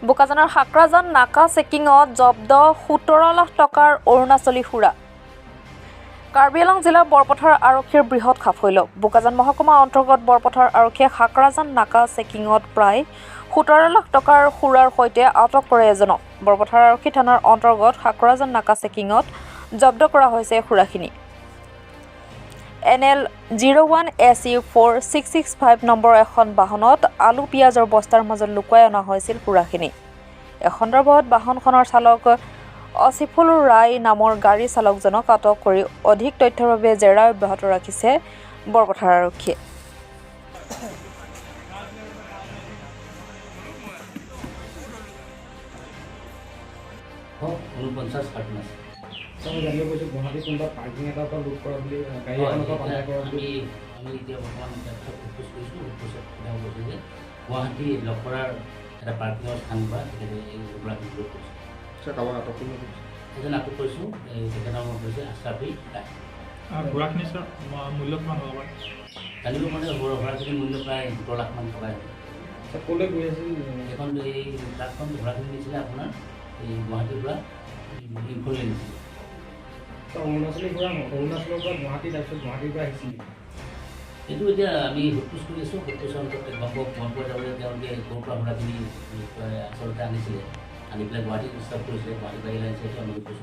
বোকাজানৰ হাকৰাজান নাকা চেকিঙত জব্দ 17 লাখ টকাৰ অৰুণাচলী সুৰা। কাৰ্বি আংলং জিলাৰ বৰপথাৰ আৰক্ষীৰ বৃহৎ সাফল্য। বোকাজান মহকুমা অন্তৰ্গত বৰপথাৰ আৰক্ষীয়ে হাকৰাজান নাকা চেকিঙত প্ৰায় 17 লাখ টকাৰ সুৰাৰ সৈতে আটক কৰে এজনক। বৰপথাৰ আৰক্ষী থানাৰ অন্তৰ্গত হাকৰাজান নাকা চেকিঙত জব্দ কৰা হৈছে সুৰাখিনি। NL 01 SU 4665 নম্বৰ এখন বাহনত আলু পিঁয়াজৰ বস্তাৰ মাজত লুকুৱাই অনা হৈছিল সুৰাখিনি। এই সন্দৰ্ভত বাহনখনৰ চালক অচিফুল ৰায় নামৰ গাড়ী চালকজনক আটক কৰি অধিক তথ্যৰ বাবে জেৰা অব্যাহত ৰাখিছে বৰপথাৰ আৰক্ষীয়ে। গুৱাহাটী কোনোবা পাৰ্কিং এটাৰ পৰা লুট কৰা বুলি গাড়ী এখনৰ পৰা পালাই কৰা বুলি আমি এতিয়া বৰ্তমান সোধপোছ কৰিছোঁ। সোধপোছত তেওঁ কৈছে যে গুৱাহাটী লখৰাৰ এটা পাৰ্কিঙৰ স্থান পৰা তেখেতে এই সুৰাখিনি লুট কৰিছে। এজন আটক কৰিছোঁ। তেখেতৰ নাম হৈছে আশ্ৰাফী দাস। সুৰাখিনি ছাৰ মূল্য কিমান হ'ব পাৰে? জানিব মানে সুৰাখিনিৰ মূল্য প্ৰায় 17 লাখ মান টকা। ক'লৈ গৈ আছিল? এখন এই ট্ৰাকখন সুৰাখিনি নিছিলে আপোনাৰ এই গুৱাহাটীৰ পৰা ইম্ফললৈ নিছিলে। অৰুণাচলী সুৰা অৰুণাচলৰ পৰা গুৱাহাটী, তাৰপিছত গুৱাহাটীৰ পৰা আহিছিল। এইটো এতিয়া আমি সোধপোছ কৰি আছোঁ। সোধপোছৰ অন্তত গম পোৱা যাব যে তেওঁলোকে ক'ৰ পৰা সুৰাখিনি আচলতে আনিছিলে, আনি পেলাই গুৱাহাটীত ষ্টাফ কৰিছিলে, গুৱাহাটীৰ পৰা আনিছে, সেইটো আমি সোধপোছ